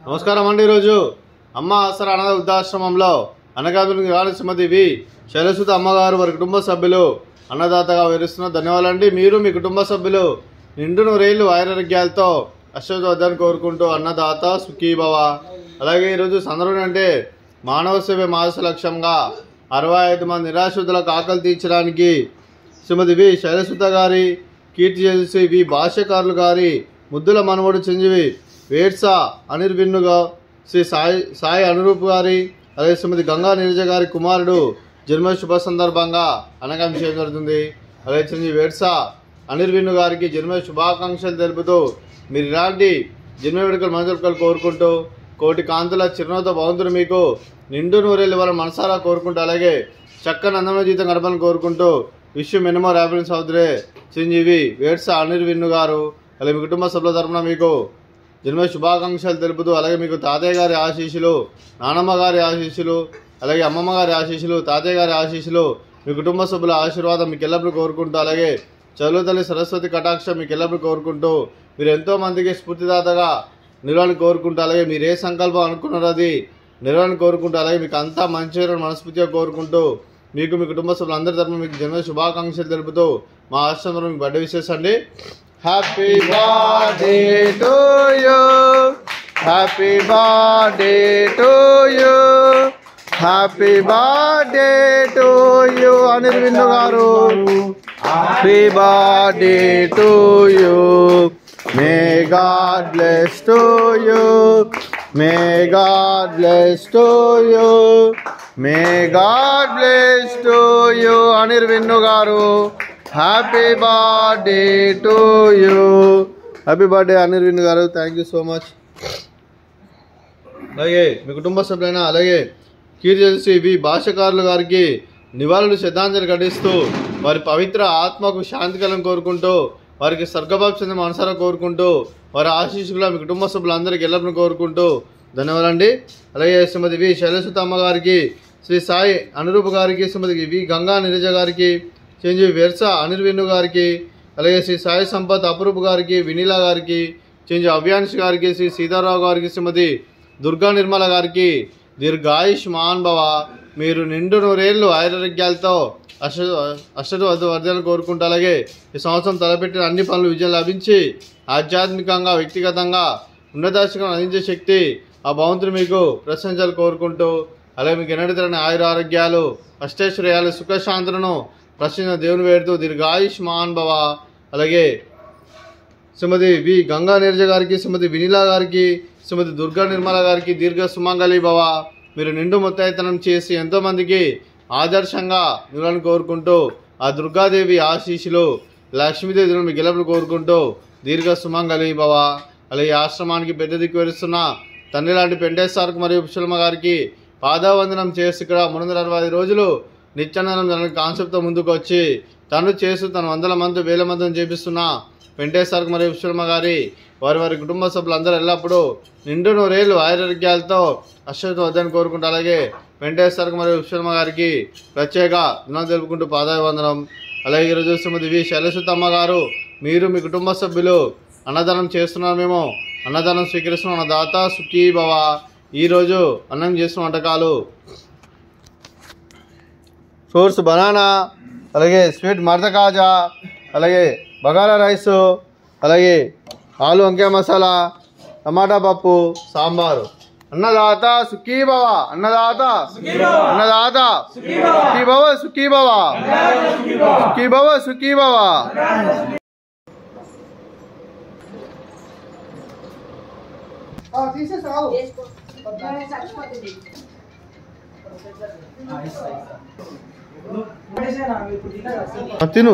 నమస్కారం అండి. ఈరోజు అమ్మ ఆసరా అనాథ వృద్ధాశ్రమంలో అనకాపల్లి గారి శ్రీమతి వి శైలసుత అమ్మగారు వారి కుటుంబ సభ్యులు అన్నదాతగా వివరిస్తున్న ధన్యవాదాలండి. మీరు మీ కుటుంబ సభ్యులు నిండు నూరేళ్లు ఆరోగ్యాలతో అశ్వద్ధాన్ని కోరుకుంటూ అన్నదాత సుఖీభవ. అలాగే ఈరోజు సందర్భం అంటే మానవ సేవ మాస లక్ష్యంగా 65 మంది నిరాశ్రితులకు ఆకలి తీర్చడానికి శ్రీమతి వి శైలసుత గారి, కీర్తి చేసి వి భాష్యకారులు గారి ముద్దుల మనవడు చిరంజీవి వేడ్సా అనిర్విన్నుగా శ్రీ సాయి అనురూప్ గారి, అలాగే శ్రీమతి గంగా నీరజ గారి కుమారుడు జన్మ శుభ సందర్భంగా అనగామి చేయడం జరుగుతుంది. అలాగే చిరంజీవి వేడ్సా అనిర్విన్ను గారికి జన్మ శుభాకాంక్షలు తెలుపుతూ మీరు ఇలాంటి జన్మ వేడుకలు మనసులు కోరుకుంటూ కోటి కాంతుల చిరునవ్వుతో భగవంతుడు మీకు నిండు నూరేళ్ళు వాళ్ళ మనసారా కోరుకుంటూ అలాగే చక్కని అందమైన జీవితం గడపాలని కోరుకుంటూ విష్ మినిమం హ్యాపీనెస్ అవుతురే చిరంజీవి వేడ్సా అనిర్విన్ను గారు. అలాగే మీ కుటుంబ సభ్యుల తరఫున మీకు జన్మ శుభాకాంక్షలు తెలుపుతూ అలాగే మీకు తాతయ్య గారి ఆశీస్సులు, నానమ్మ గారి ఆశీస్సులు, అలాగే అమ్మమ్మ గారి ఆశీస్సులు, తాతయ్య గారి ఆశీస్సులు, మీ కుటుంబ సభ్యుల ఆశీర్వాదం మీకు ఎల్లప్పుడూ కోరుకుంటూ అలాగే చదువు తల్లి సరస్వతి కటాక్షం మీకు ఎల్లప్పుడూ కోరుకుంటూ మీరు ఎంతో మందికి స్ఫూర్తిదాతగా నిలవాలని కోరుకుంటూ అలాగే మీరు ఏ సంకల్పం అనుకున్నారో అది నిలవాలని కోరుకుంటూ అలాగే మీకు అంతా మంచి మనస్ఫూర్తిగా కోరుకుంటూ మీకు మీ కుటుంబ సభ్యులందరి తరఫున మీకు జన్మ శుభాకాంక్షలు తెలుపుతూ మా ఆశ్రమంలో మీకు బర్త్డే విషెస్ అండి. Happy birthday to you, happy birthday to you, happy birthday to you Anirvin గారు. Happy birthday to you, may God bless to you, may God bless to you, may God bless to you Anirvin గారు. Happy birthday to you, happy birthday Anirvin గారు. Thank you so much. అలాగే మీ కుటుంబ సభ్యులైన అలాగే కీర్తి వి భాష్యకారులు గారికి నివాళులు శ్రద్ధాంజలి ఘటిస్తూ వారి పవిత్ర ఆత్మకు శాంతి కలను కోరుకుంటూ వారికి స్వర్గభావం చెందిన మనసారా కోరుకుంటూ వారి ఆశీస్సులు మీ కుటుంబ సభ్యులందరికీ ఎల్లప్పుడూ కోరుకుంటూ ధన్యవాదాలండి. అలాగే శ్రీమతి వి శైలసుత అమ్మ గారికి, శ్రీ సాయి అనురూప్ గారికి, శ్రీమతి వి గంగా నీరజ గారికి, చిరంజీవి వేర్సా అనిర్విన్ను గారికి, అలాగే శ్రీ సాయి సంపత్ అపురూప్ గారికి, వినీలా గారికి, చిరంజీవి అభ్యాన్స్ గారికి, శ్రీ సీతారావు గారికి, శ్రీమతి దుర్గా నిర్మల గారికి దీర్ఘాయుష్ మహాన్ భవ. మీరు నిండు నూరేళ్లు ఆరోగ్యాలతో వర్ధాలను కోరుకుంటూ అలాగే ఈ సంవత్సరం తలపెట్టిన అన్ని పనులు విజయం లభించి ఆధ్యాత్మికంగా వ్యక్తిగతంగా ఉన్నతాశికం అందించే శక్తి ఆ భగవంతుడు మీకు ప్రశంసలు కోరుకుంటూ అలాగే మీకు ఎన్నడతరని ఆయుర ఆరోగ్యాలు, అష్టైశ్వర్యాలు, సుఖశాంతులను ప్రశ్న దేవుని వేడుతూ దీర్ఘాయుష్ మహాన్ భవ. అలాగే శ్రీమతి వి గంగా నీరజ గారికి, శ్రీమతి వినీలా గారికి, శ్రీమతి దుర్గా నిర్మల గారికి దీర్ఘ సుమంగళి భవ. మీరు నిండు ముత్తైతనం చేసి ఎంతోమందికి ఆదర్శంగా నిలవాలని కోరుకుంటూ ఆ దుర్గాదేవి ఆశీస్సులు, లక్ష్మీదేవి మీకు గెలుపులు కోరుకుంటూ దీర్ఘ సుమంగళి భవ. అలాగే ఆశ్రమానికి పెద్ద దిక్కు వెలుస్తున్న తండ్రి లాంటి పెంటేశ్వరకు మరియు పుష్పలమ్మ గారికి పాదావందనం చేసి ఇక్కడ 365 రోజులు నిత్యానందనం అనే కాన్సెప్ట్తో ముందుకు వచ్చి తను చేస్తూ తన వందల మంది వేల మందిని చేపిస్తున్న పెంటేశ్వరకు మరియు పుష్పలమ్మ గారి వారి కుటుంబ సభ్యులందరూ ఎల్లప్పుడూ నిండు నూరేళ్లు ఆరోగ్యాలతో అశ్వద్ధాన్ని కోరుకుంటూ అలాగే వెంకటేశ్వరకు మరియు పుష్పలమ్మ గారికి ప్రత్యేక దినం తెలుపుకుంటూ పాదాభివందనం. అలాగే ఈరోజు శ్రీమతి వి శైలసుత అమ్మ గారు మీరు మీ కుటుంబ సభ్యులు అన్నదానం చేస్తున్నారు, మేము అన్నదానం స్వీకరిస్తున్నాం. అన్నదాత సుఖీ భవ. ఈరోజు అన్నం చేస్తున్న వంటకాలు ఫ్రూట్స్ బనానా, అలాగే స్వీట్ మర్ద కాజా, అలాగే బగారా రైసు, అలాగే ఆలు వంకాయ మసాలా, టమాటా పప్పు, సాంబారు. అన్నదాత సుఖీ భవ, అన్నదాత అన్నదాత సుఖీ భవ, సుఖీ భవ, సుఖీ భవ, సుఖీ భవ. తిను.